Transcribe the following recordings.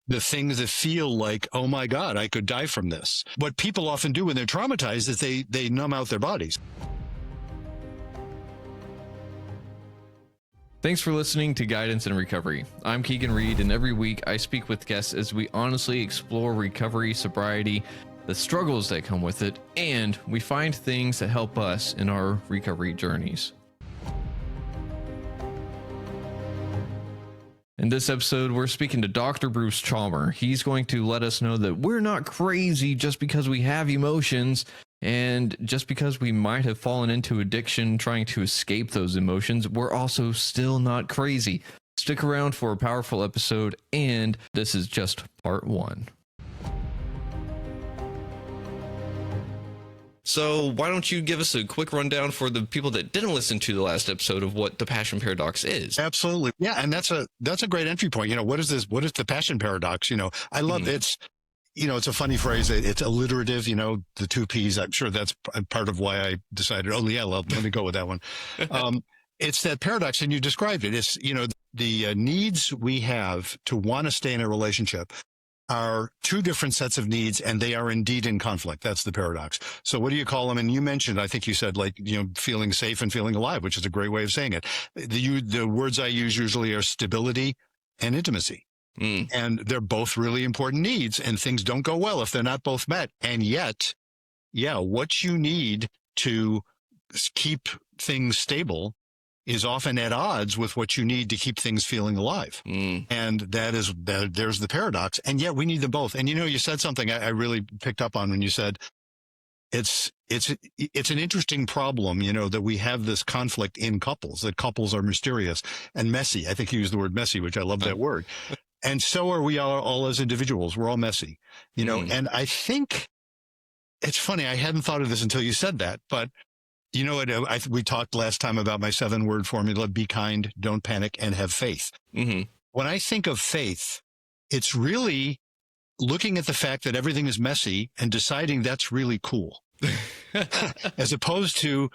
the things that feel like, oh my God, I could die from this. What people often do when they're traumatized is they numb out their bodies. Thanks for listening to Guidance and Recovery. I'm Keegan Reed, and every week I speak with guests as we honestly explore recovery, sobriety, the struggles that come with it, and we find things that help us in our recovery journeys. In this episode, we're speaking to Dr. Bruce Chalmer. He's going to let us know that we're not crazy just because we have emotions, and just because we might have fallen into addiction trying to escape those emotions, we're also still not crazy. Stick around for a powerful episode, and this is just part one. So why don't you give us a quick rundown for the people that didn't listen to the last episode of what the passion paradox is? Absolutely. Yeah. And that's a great entry point. What is this? What is the passion paradox? I love it's a funny phrase. It's alliterative, the two P's. I'm sure that's part of why I decided, let me go with that one. It's that paradox, and you described it. It's, the needs we have to want to stay in a relationship are two different sets of needs, and they are indeed in conflict. That's the paradox. So what do you call them? And you mentioned, I think you said, feeling safe and feeling alive, which is a great way of saying it. The words I use usually are stability and intimacy. And they're both really important needs, and things don't go well if they're not both met. And yet, what you need to keep things stable is often at odds with what you need to keep things feeling alive. And there's the paradox. And yet we need them both. And you said something I really picked up on when you said it's an interesting problem, that we have this conflict in couples, that couples are mysterious and messy. I think you used the word messy, which I love that word. And so are we all as individuals. We're all messy, and I think it's funny. I hadn't thought of this until you said that, but we talked last time about my 7-word formula: be kind, don't panic, and have faith. When I think of faith, it's really looking at the fact that everything is messy and deciding that's really cool, as opposed to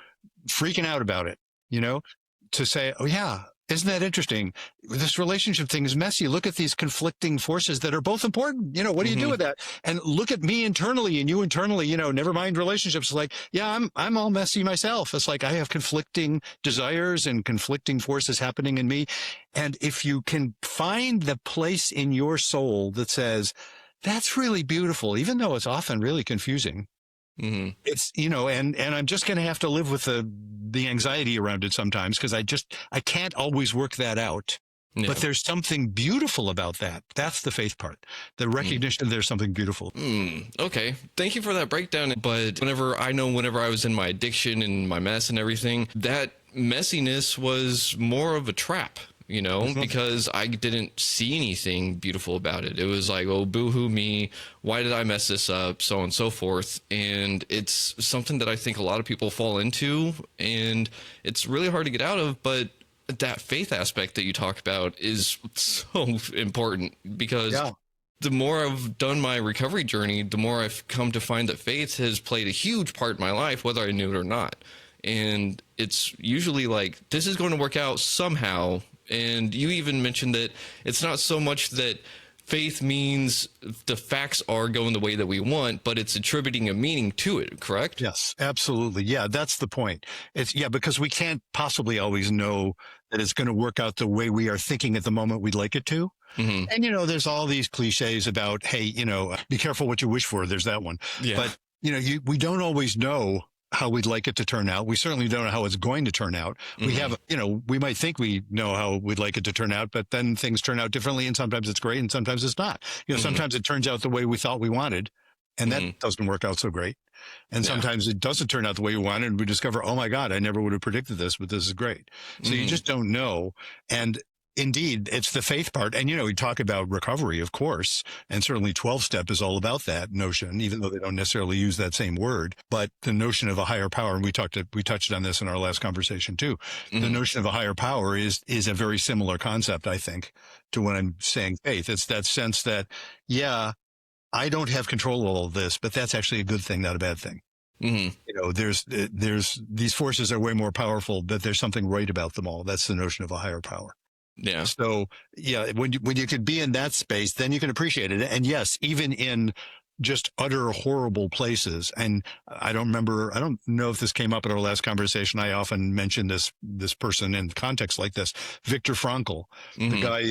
freaking out about it, to say, oh yeah, isn't that interesting? This relationship thing is messy. Look at these conflicting forces that are both important. What do you do with that? And look at me internally and you internally, never mind relationships. Like, yeah, I'm all messy myself. It's like I have conflicting desires and conflicting forces happening in me. And if you can find the place in your soul that says, that's really beautiful, even though it's often really confusing. It's, and I'm just going to have to live with the anxiety around it sometimes, because I can't always work that out. No. But there's something beautiful about that. That's the faith part, the recognition there's something beautiful. Okay. Thank you for that breakdown. But whenever I was in my addiction and my mess and everything, that messiness was more of a trap. Because I didn't see anything beautiful about it. It was like, oh, boo-hoo me. Why did I mess this up? So on and so forth. And it's something that I think a lot of people fall into, and it's really hard to get out of. But that faith aspect that you talk about is so important, because the more I've done my recovery journey, the more I've come to find that faith has played a huge part in my life, whether I knew it or not. And it's usually like, this is going to work out somehow. And you even mentioned that it's not so much that faith means the facts are going the way that we want, but it's attributing a meaning to it, correct? Yes, absolutely. Yeah, that's the point. Because we can't possibly always know that it's going to work out the way we are thinking at the moment we'd like it to. And, there's all these cliches about, hey, be careful what you wish for. There's that one. Yeah. But, we don't always know how we'd like it to turn out. We certainly don't know how it's going to turn out. We have, we might think we know how we'd like it to turn out, but then things turn out differently, and sometimes it's great and sometimes it's not. Sometimes it turns out the way we thought we wanted, and that doesn't work out so great. And sometimes it doesn't turn out the way we wanted, and we discover, oh my God, I never would have predicted this, but this is great. So you just don't know. And indeed, it's the faith part. And, we talk about recovery, of course, and certainly 12-step is all about that notion, even though they don't necessarily use that same word. But the notion of a higher power, and we touched on this in our last conversation too. The notion of a higher power is a very similar concept, I think, to when I'm saying faith. It's that sense that, I don't have control of all of this, but that's actually a good thing, not a bad thing. There's these forces are way more powerful, but there's something right about them all. That's the notion of a higher power. Yeah. So yeah, when you can be in that space, then you can appreciate it. And yes, even in just utter horrible places. And I don't know if this came up in our last conversation. I often mention this person in context like this, Viktor Frankl, the Hmm. guy,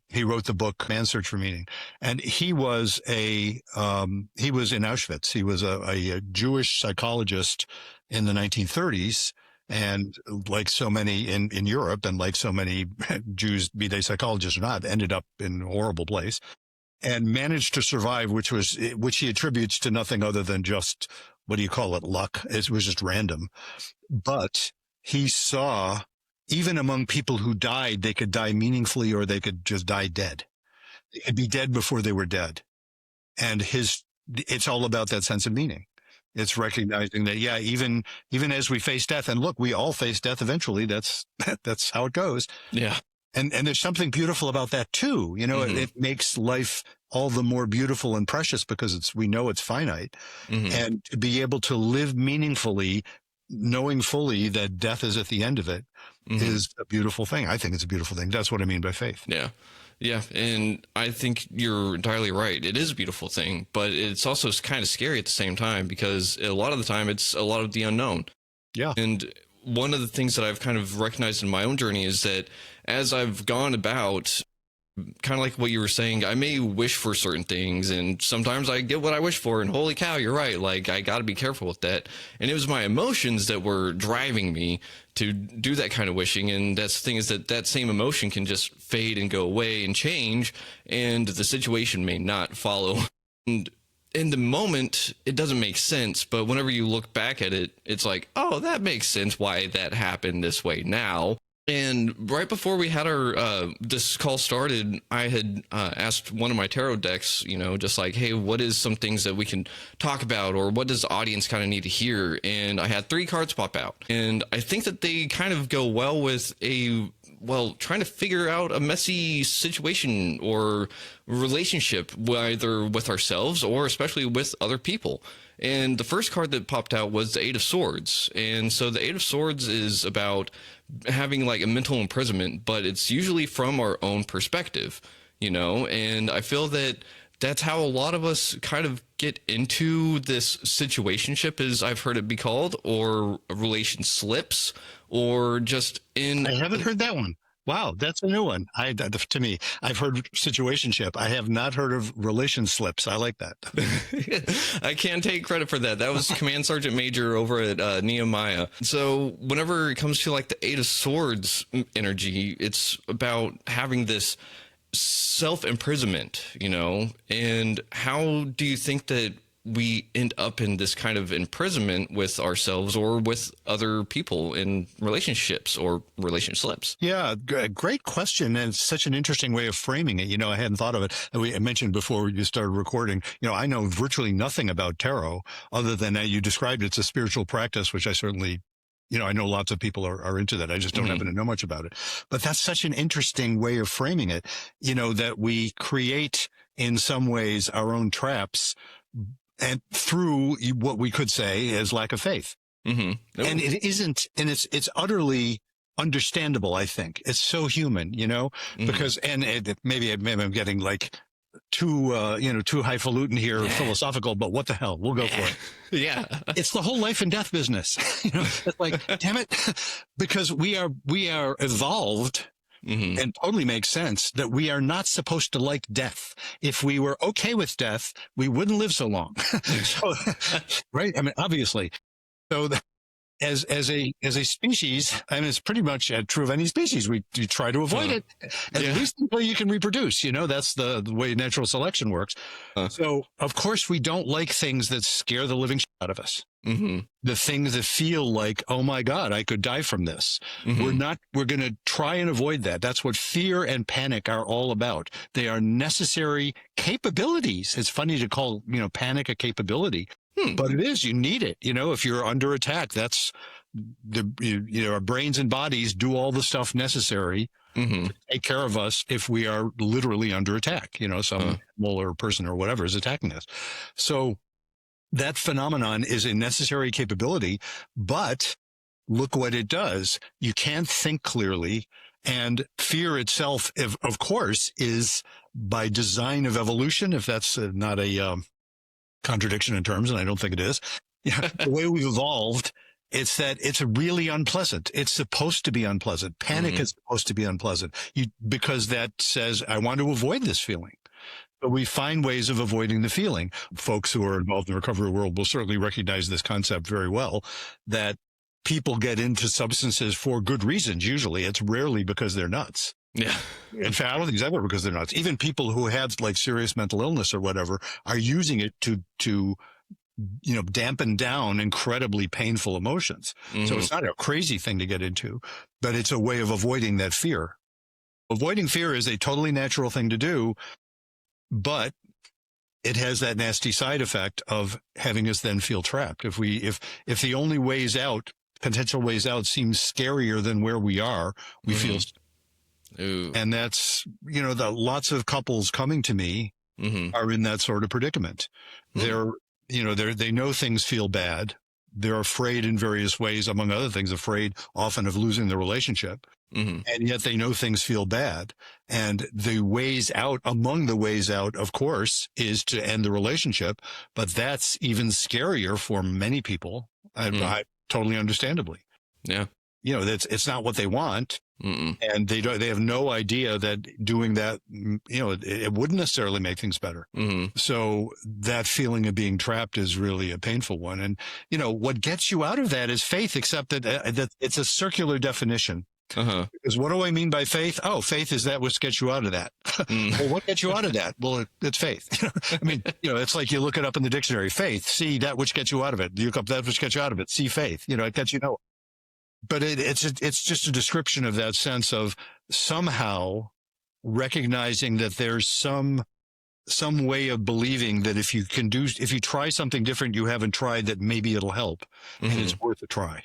he wrote the book Man's Search for Meaning. And he was he was in Auschwitz. He was a Jewish psychologist in the 1930s. And like so many in Europe, and like so many Jews, be they psychologists or not, ended up in a horrible place and managed to survive, which he attributes to nothing other than just, what do you call it, luck. It was just random. But he saw, even among people who died, they could die meaningfully or they could just die dead. They could be dead before they were dead. And it's all about that sense of meaning. It's recognizing that, yeah, even as we face death, and look, we all face death eventually. That's how it goes. Yeah. And there's something beautiful about that too. You know, it makes life all the more beautiful and precious because we know it's finite. And to be able to live meaningfully, knowing fully that death is at the end of it, is a beautiful thing. I think it's a beautiful thing. That's what I mean by faith. Yeah. Yeah. And I think you're entirely right. It is a beautiful thing, but it's also kind of scary at the same time because a lot of the time it's a lot of the unknown. Yeah. And one of the things that I've kind of recognized in my own journey is that as I've gone about, kind of like what you were saying, I may wish for certain things and sometimes I get what I wish for, and holy cow, you're right. Like, I got to be careful with that. And it was my emotions that were driving me to do that kind of wishing. And that's the thing, is that same emotion can just fade and go away and change, and the situation may not follow. And in the moment, it doesn't make sense, but whenever you look back at it, it's like, oh, that makes sense why that happened this way now. And right before we had our this call started, I had asked one of my tarot decks, just like, hey, what is some things that we can talk about, or what does the audience kind of need to hear? And I had 3 cards pop out, and I think that they kind of go well with trying to figure out a messy situation or relationship, whether with ourselves or especially with other people. And the first card that popped out was the 8 of Swords. And so the 8 of Swords is about having like a mental imprisonment, but it's usually from our own perspective, and I feel that that's how a lot of us kind of get into this situationship, as I've heard it be called, or relation slips, or just in... I haven't heard that one. Wow, that's a new one. To me, I've heard situationship. I have not heard of relation slips. I like that. I can't take credit for that. That was Command Sergeant Major over at Nehemiah. So whenever it comes to like the 8 of Swords energy, it's about having this self-imprisonment, and how do you think that we end up in this kind of imprisonment with ourselves or with other people in relationships or relation slips? Yeah, great question. And it's such an interesting way of framing it. I hadn't thought of it. I mentioned before you started recording, I know virtually nothing about tarot other than that you described it's a spiritual practice, which I certainly, I know lots of people are into that. I just don't happen to know much about it. But that's such an interesting way of framing it, that we create in some ways our own traps, and through what we could say is lack of faith. And it isn't, and it's utterly understandable. I think it's so human, because, and maybe I'm getting like too highfalutin here, philosophical, but what the hell, we'll go for it. Yeah. It's the whole life and death business. It's like, damn it, because we are evolved. And totally makes sense that we are not supposed to like death. If we were okay with death, we wouldn't live so long. So, right? I mean, obviously. So as a species, and it's pretty much true of any species, we try to avoid it at least until you can reproduce. That's the way natural selection works. So of course we don't like things that scare the living shit out of us. The things that feel like, oh my God, I could die from this. We're going to try and avoid that. That's what fear and panic are all about. They are necessary capabilities. It's funny to call, panic a capability, but it is, you need it. If you're under attack, that's our brains and bodies do all the stuff necessary to take care of us if we are literally under attack, some animal or person or whatever is attacking us. So that phenomenon is a necessary capability, but look what it does. You can't think clearly And fear itself, of course, is by design of evolution, if that's not a contradiction in terms, and I don't think it is. Yeah, the way we've evolved, it's that it's really unpleasant. It's supposed to be unpleasant. Panic is supposed to be unpleasant because that says, I want to avoid this feeling. But we find ways of avoiding the feeling. Folks who are involved in the recovery world will certainly recognize this concept very well, that people get into substances for good reasons. Usually it's rarely because they're nuts. Yeah. In fact, I don't think it's ever because they're nuts. Even people who have like serious mental illness or whatever are using it to dampen down incredibly painful emotions. So it's not a crazy thing to get into, but it's a way of avoiding that fear. Avoiding fear is a totally natural thing to do, but it has that nasty side effect of having us then feel trapped. If the only ways out, potential ways out, seems scarier than where we are, we feel. Ooh. And that's, lots of couples coming to me are in that sort of predicament. They know things feel bad. They're afraid in various ways, among other things, afraid often of losing the relationship. And yet they know things feel bad. And the ways out, among the ways out, of course, is to end the relationship. But that's even scarier for many people, I totally understandably. Yeah. It's not what they want. And they have no idea that doing that, it wouldn't necessarily make things better. So that feeling of being trapped is really a painful one. And, what gets you out of that is faith, except that it's a circular definition. Because what do I mean by faith? Oh, faith is that which gets you out of that. Well, what gets you out of that? Well, it's faith. I mean, it's like you look it up in the dictionary. Faith, see that which gets you out of it. You look up that which gets you out of it. See faith. It gets you nowhere. But it's just a description of that sense of somehow recognizing that there's some way of believing that if you try something different you haven't tried, that maybe it'll help and it's worth a try.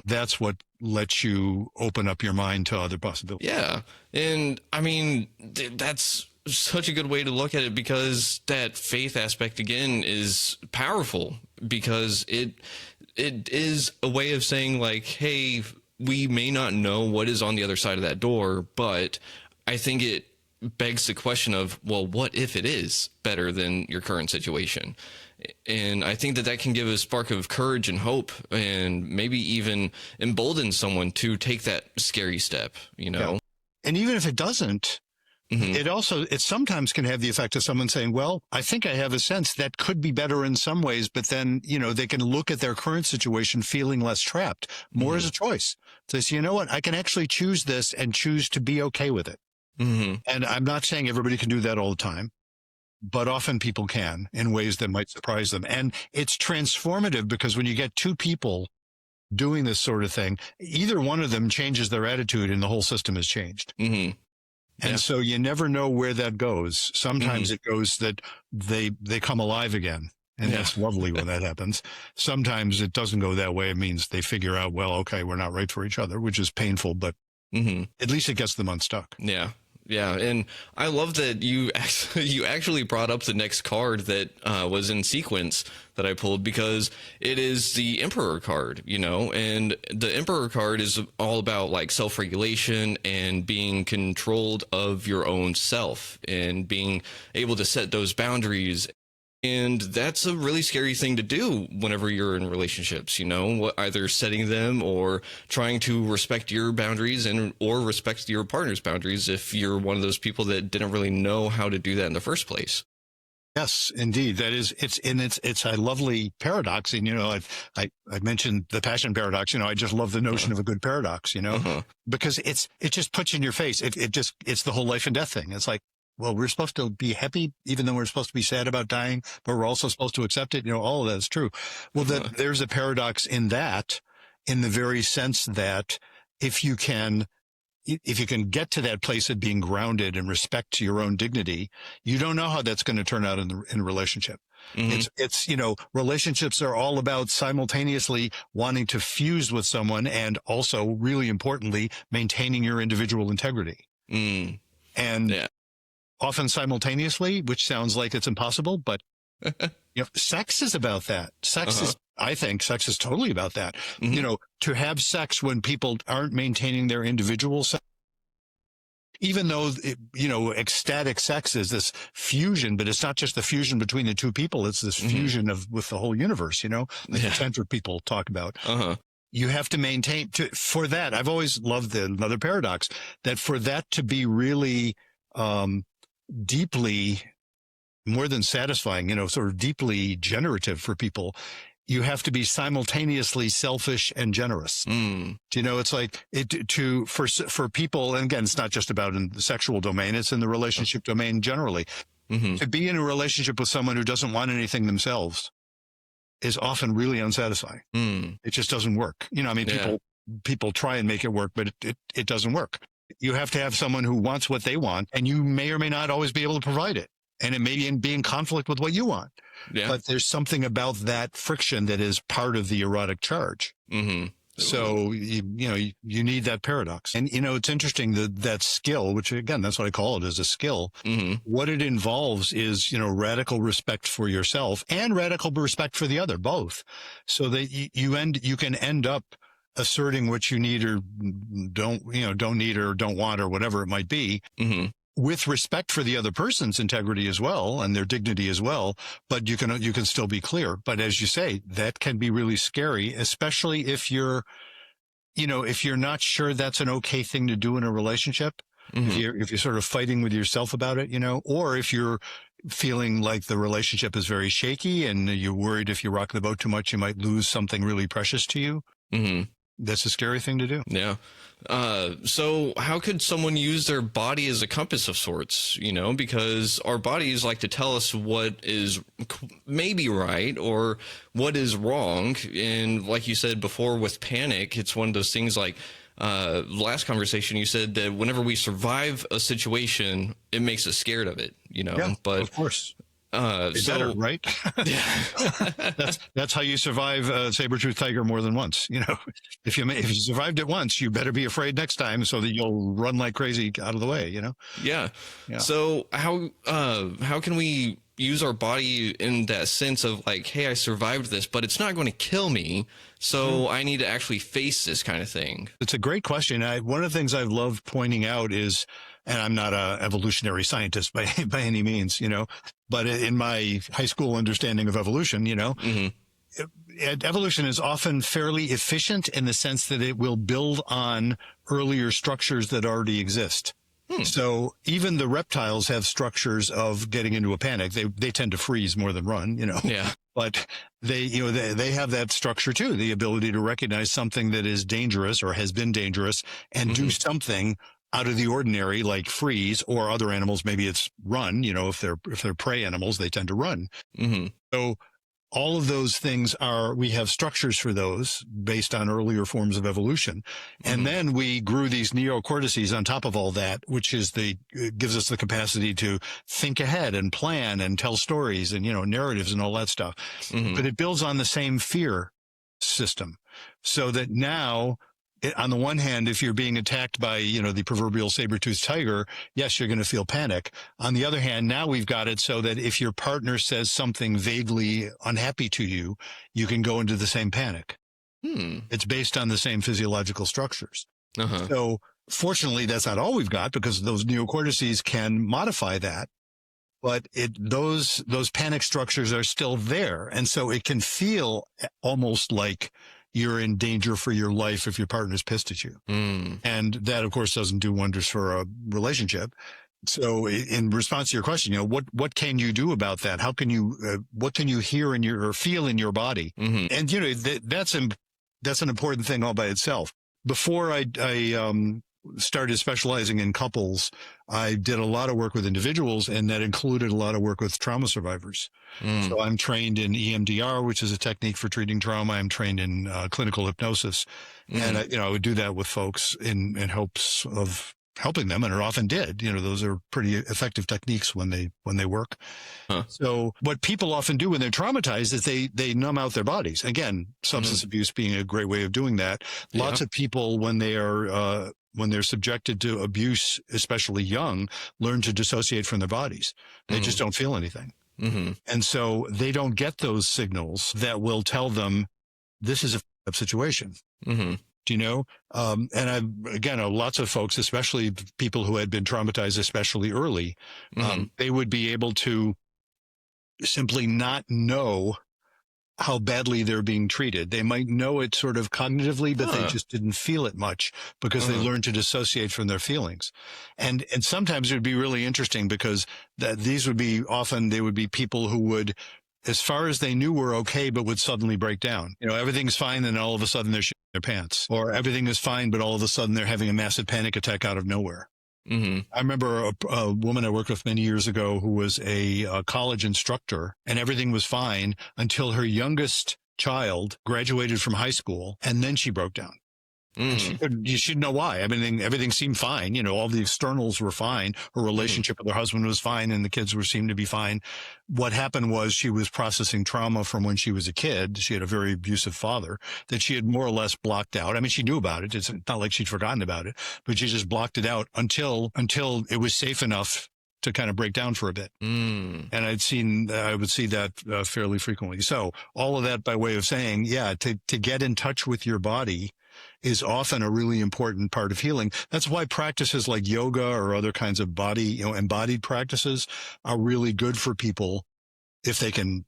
That's what lets you open up your mind to other possibilities. Yeah. And I mean, that's such a good way to look at it, because that faith aspect again is powerful, because it is a way of saying like, hey, we may not know what is on the other side of that door, but I think it begs the question of, well, what if it is better than your current situation? And I think that can give a spark of courage and hope, and maybe even embolden someone to take that scary step, Yeah. And even if it doesn't, it sometimes can have the effect of someone saying, well, I think I have a sense that could be better in some ways, but then, they can look at their current situation feeling less trapped. More as a choice. So you know what? I can actually choose this and choose to be okay with it. And I'm not saying everybody can do that all the time, but often people can in ways that might surprise them. And it's transformative, because when you get two people doing this sort of thing, either one of them changes their attitude and the whole system has changed. And so you never know where that goes. Sometimes it goes that they come alive again. And that's lovely when that happens. Sometimes it doesn't go that way. It means they figure out, well, okay, we're not right for each other, which is painful, but at least it gets them unstuck. Yeah. Yeah. And I love that you actually brought up the next card that was in sequence that I pulled, because it is the Emperor card, and the Emperor card is all about like self-regulation and being controlled of your own self and being able to set those boundaries. And that's a really scary thing to do whenever you're in relationships, either setting them or trying to respect your boundaries or respect your partner's boundaries if you're one of those people that didn't really know how to do that in the first place. Yes, indeed. That is, it's a lovely paradox. And, I mentioned the passion paradox. I just love the notion of a good paradox, because it just puts you in your face. It's the whole life and death thing. It's like, well, we're supposed to be happy, even though we're supposed to be sad about dying, but we're also supposed to accept it. All of that's true. Well, there's a paradox in that, in the very sense that if you can get to that place of being grounded and respect to your own dignity, you don't know how that's going to turn out in a relationship. It's relationships are all about simultaneously wanting to fuse with someone and also, really importantly, maintaining your individual integrity. And often simultaneously, which sounds like it's impossible, but sex is about that. I think sex is totally about that. To have sex when people aren't maintaining their individual sex even though ecstatic sex is this fusion, but it's not just the fusion between the two people. It's this fusion with the whole universe, like the tantric people talk about. You have to maintain for that. I've always loved another paradox that for that to be really, deeply more than satisfying, sort of deeply generative for people, you have to be simultaneously selfish and generous. It's like for people, and again, it's not just about in the sexual domain, it's in the relationship domain generally. To be in a relationship with someone who doesn't want anything themselves is often really unsatisfying. It just doesn't work. People try and make it work, but it doesn't work. You have to have someone who wants what they want, and you may or may not always be able to provide it. And it may be in conflict with what you want. But there's something about that friction that is part of the erotic charge. So, you need that paradox. And, it's interesting that skill, which again, that's what I call it, is a skill. What it involves is, radical respect for yourself and radical respect for the other, both. So that you can end up asserting what you need or don't need or don't want or whatever it might be. With respect for the other person's integrity as well and their dignity as well, but you can still be clear. But as you say, that can be really scary, especially if you're not sure that's an okay thing to do in a relationship. If you're sort of fighting with yourself about it, or if you're feeling like the relationship is very shaky and you're worried if you rock the boat too much, you might lose something really precious to you. That's a scary thing to do. Yeah. So how could someone use their body as a compass of sorts, because our bodies like to tell us what is maybe right or what is wrong. And like you said before with panic, it's one of those things like, last conversation, you said that whenever we survive a situation, it makes us scared of it, Yeah, but of course. Better, right? that's how you survive a saber-toothed tiger more than once. If you survived it once, you better be afraid next time so that you'll run like crazy out of the way. Yeah. So how can we use our body in that sense of like, hey, I survived this, but it's not going to kill me, so I need to actually face this kind of thing? It's a great question. One of the things I've loved pointing out is, and I'm not a evolutionary scientist by any means, but in my high school understanding of evolution, evolution is often fairly efficient in the sense that it will build on earlier structures that already exist. So even the reptiles have structures of getting into a panic. They tend to freeze more than run, but they have that structure too, the ability to recognize something that is dangerous or has been dangerous and do something out of the ordinary, like freeze, or other animals, maybe it's run. If they're prey animals, they tend to run. So all of those things we have structures for those based on earlier forms of evolution. And then we grew these neocortices on top of all that, which gives us the capacity to think ahead and plan and tell stories and, narratives and all that stuff. But it builds on the same fear system, so that now, on the one hand, if you're being attacked by, the proverbial saber-toothed tiger, yes, you're going to feel panic. On the other hand, now we've got it so that if your partner says something vaguely unhappy to you, you can go into the same panic. It's based on the same physiological structures. So fortunately, that's not all we've got, because those neocortices can modify that. But those panic structures are still there. And so it can feel almost like you're in danger for your life if your partner's pissed at you. And that, of course, doesn't do wonders for a relationship. So in response to your question, what can you do about that? How can you, what can you hear or feel in your body? And, that's an important thing all by itself. Before I started specializing in couples, I did a lot of work with individuals, and that included a lot of work with trauma survivors. So I'm trained in EMDR, which is a technique for treating trauma. I'm trained in clinical hypnosis. And I would do that with folks in hopes of helping them, and it often did. Those are pretty effective techniques when they work. So what people often do when they're traumatized is they numb out their bodies. Again, substance abuse being a great way of doing that. Lots of people, when they're subjected to abuse, especially young, learn to dissociate from their bodies. They just don't feel anything. And so they don't get those signals that will tell them this is a situation. Do you know? And again, lots of folks, especially people who had been traumatized, especially early, they would be able to simply not know how badly they're being treated. They might know it sort of cognitively, but they just didn't feel it much because they learned to dissociate from their feelings. And sometimes it would be really interesting because these would be often, they would be people who would, as far as they knew, were okay, but would suddenly break down. You know, everything's fine, and all of a sudden they're shitting their pants. Or everything is fine, but all of a sudden they're having a massive panic attack out of nowhere. I remember a woman I worked with many years ago who was a college instructor, and everything was fine until her youngest child graduated from high school, and then she broke down. And you should know why. I mean, everything seemed fine. You know, all the externals were fine. Her relationship with her husband was fine, and the kids seemed to be fine. What happened was she was processing trauma from when she was a kid. She had a very abusive father that she had more or less blocked out. I mean, she knew about it. It's not like she'd forgotten about it, but she just blocked it out until it was safe enough to kind of break down for a bit. And I would see that fairly frequently. So all of that by way of saying, yeah, to get in touch with your body is often a really important part of healing. That's why practices like yoga or other kinds of body, embodied practices are really good for people if they can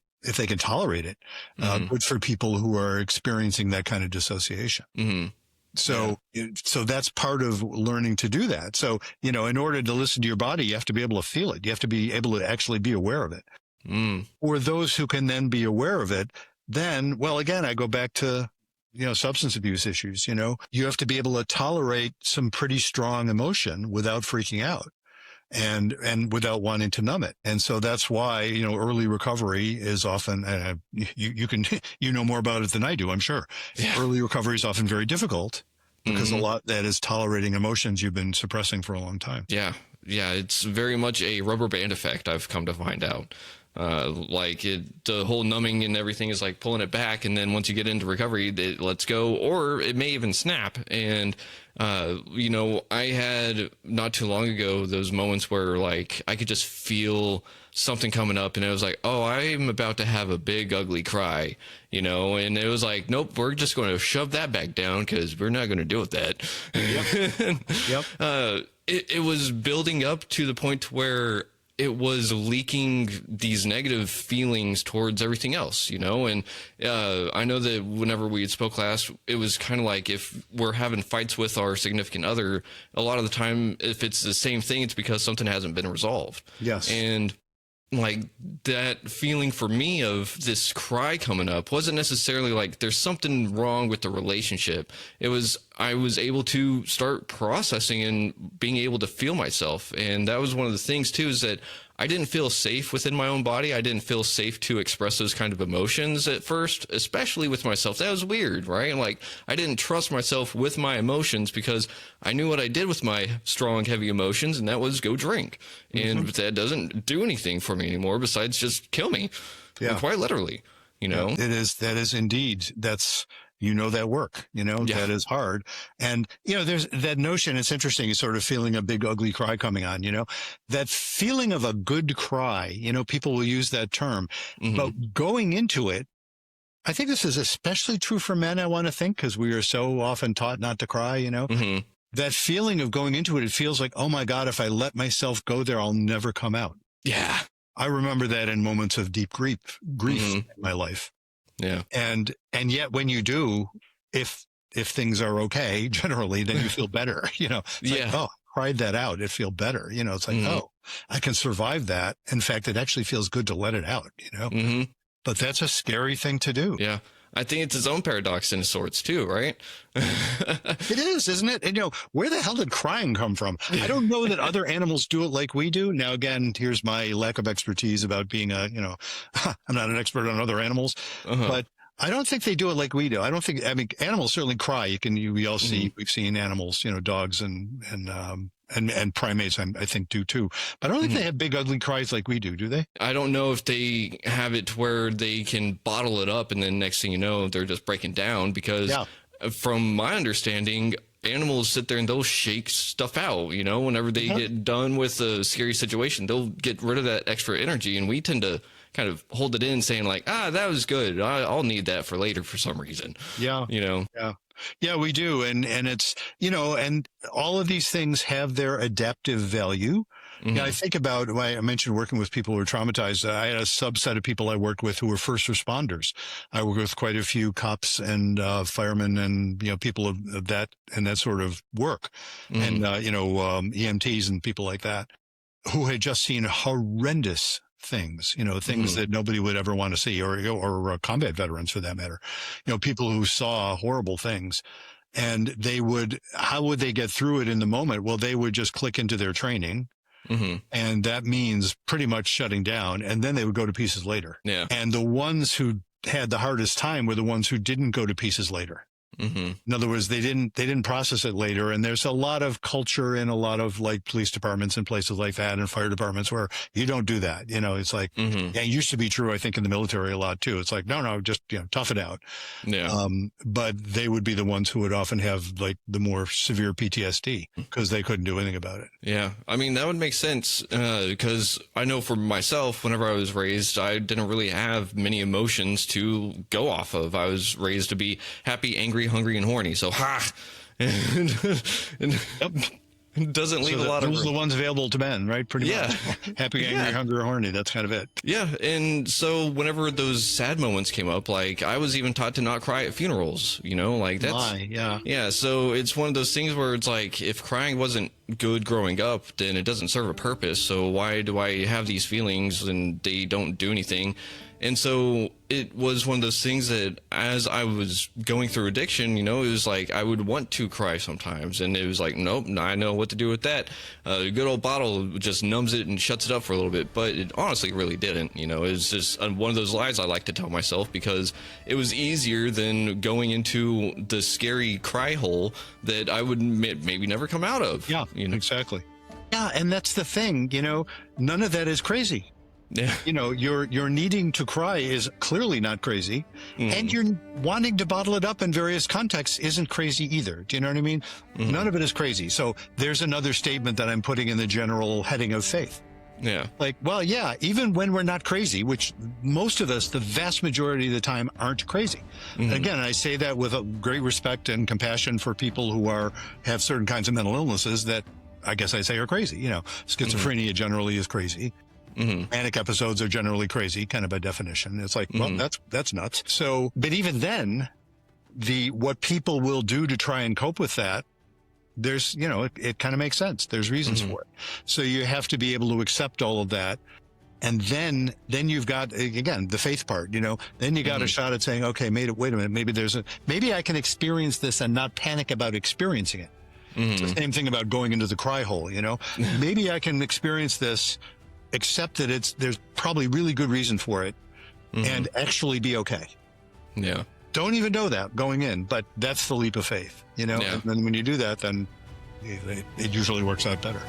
tolerate it. Good for people who are experiencing that kind of dissociation. So that's part of learning to do that. So, in order to listen to your body, you have to be able to feel it. You have to be able to actually be aware of it. Or those who can then be aware of it, then, well, again, I go back to, substance abuse issues. You have to be able to tolerate some pretty strong emotion without freaking out and without wanting to numb it. And so that's why, early recovery is often, you can, know more about it than I do, I'm sure. Yeah. Early recovery is often very difficult because a lot that is tolerating emotions you've been suppressing for a long time. Yeah. Yeah. It's very much a rubber band effect, I've come to find out. The whole numbing and everything is like pulling it back. And then once you get into recovery, it lets go, or it may even snap. And, I had not too long ago, those moments where like I could just feel something coming up and it was like, oh, I'm about to have a big, ugly cry, and it was like, nope, we're just going to shove that back down because we're not going to deal with that. Yep. It was building up to the point where it was leaking these negative feelings towards everything else, and I know that whenever we spoke last, it was kind of like if we're having fights with our significant other, a lot of the time, if it's the same thing, it's because something hasn't been resolved. Yes. And like that feeling for me of this cry coming up wasn't necessarily like there's something wrong with the relationship. It was, I was able to start processing and being able to feel myself. And that was one of the things too, is that I didn't feel safe within my own body. I didn't feel safe to express those kind of emotions at first, especially with myself. That was weird, right? Like I didn't trust myself with my emotions because I knew what I did with my strong, heavy emotions, and that was go drink. And that doesn't do anything for me anymore besides just kill me. Yeah. Quite literally, Yeah, that is indeed, that's, that work, that is hard. And, there's that notion, it's interesting, it's sort of feeling a big, ugly cry coming on, that feeling of a good cry, people will use that term, but going into it, I think this is especially true for men, I want to think, because we are so often taught not to cry, that feeling of going into it, it feels like, oh my God, if I let myself go there, I'll never come out. Yeah. I remember that in moments of deep grief in my life. Yeah. And yet when you do, if things are okay, generally, then you feel better, It's like, oh, cried that out. It feel better. It's like, oh, I can survive that. In fact, it actually feels good to let it out, but that's a scary thing to do. Yeah. I think it's its own paradox in sorts too, right? It is, isn't it? And, where the hell did crying come from? I don't know that other animals do it like we do. Now, again, here's my lack of expertise about being I'm not an expert on other animals, but I don't think they do it like we do. I mean, animals certainly cry. We all see, we've seen animals, dogs and primates, I think do too. But I don't think they have big ugly cries like we do they? I don't know if they have it to where they can bottle it up and then next thing you know, they're just breaking down because from my understanding, animals sit there and they'll shake stuff out, whenever they get done with a scary situation, they'll get rid of that extra energy. And we tend to kind of hold it in, saying like, that was good. I'll need that for later for some reason. Yeah. Yeah. Yeah, we do. And it's, and all of these things have their adaptive value. Yeah, I think about, I mentioned working with people who are traumatized. I had a subset of people I worked with who were first responders. I worked with quite a few cops and firemen and, people of that and that sort of work and, EMTs and people like that who had just seen horrendous things, things that nobody would ever want to see or combat veterans for that matter, people who saw horrible things. And how would they get through it in the moment? Well, they would just click into their training. And that means pretty much shutting down. And then they would go to pieces later. Yeah. And the ones who had the hardest time were the ones who didn't go to pieces later. In other words, they didn't process it later. And there's a lot of culture in a lot of like police departments and places like that and fire departments where you don't do that. It's like, yeah, it used to be true, I think, in the military a lot too. It's like, no, just, tough it out. Yeah. But they would be the ones who would often have like the more severe PTSD because they couldn't do anything about it. Yeah. I mean, that would make sense because I know for myself, whenever I was raised, I didn't really have many emotions to go off of. I was raised to be happy, angry, hungry, and horny. So, and it doesn't leave a lot of room. Those are the ones available to men, right? Pretty much. Happy, angry, hungry, or horny. That's kind of it. Yeah. And so whenever those sad moments came up, like I was even taught to not cry at funerals, like that's, yeah. So it's one of those things where it's like, if crying wasn't good growing up, then it doesn't serve a purpose. So why do I have these feelings and they don't do anything? And so it was one of those things that as I was going through addiction, it was like I would want to cry sometimes. And it was like, nope, I know what to do with that. A good old bottle just numbs it and shuts it up for a little bit. But it honestly really didn't. It was just one of those lies I like to tell myself because it was easier than going into the scary cry hole that I would maybe never come out of. Yeah, exactly. Yeah, and that's the thing, none of that is crazy. Yeah. Your needing to cry is clearly not crazy. And your wanting to bottle it up in various contexts isn't crazy either. Do you know what I mean? None of it is crazy. So there's another statement that I'm putting in the general heading of faith. Yeah. Like, well, yeah, even when we're not crazy, which most of us, the vast majority of the time, aren't crazy. Again, I say that with a great respect and compassion for people who have certain kinds of mental illnesses that I guess I say are crazy. Schizophrenia generally is crazy. Manic episodes are generally crazy, kind of by definition. It's like, well, that's nuts. So, but even then, what people will do to try and cope with that, there's, it kind of makes sense. There's reasons for it. So you have to be able to accept all of that. And then you've got, again, the faith part, then you got a shot at saying, okay, wait a minute, maybe I can experience this and not panic about experiencing it. It's the same thing about going into the cry hole, maybe I can experience this, accept that there's probably really good reason for it and actually be okay. Yeah. Don't even know that going in, but that's the leap of faith, And then when you do that, then it usually works out better.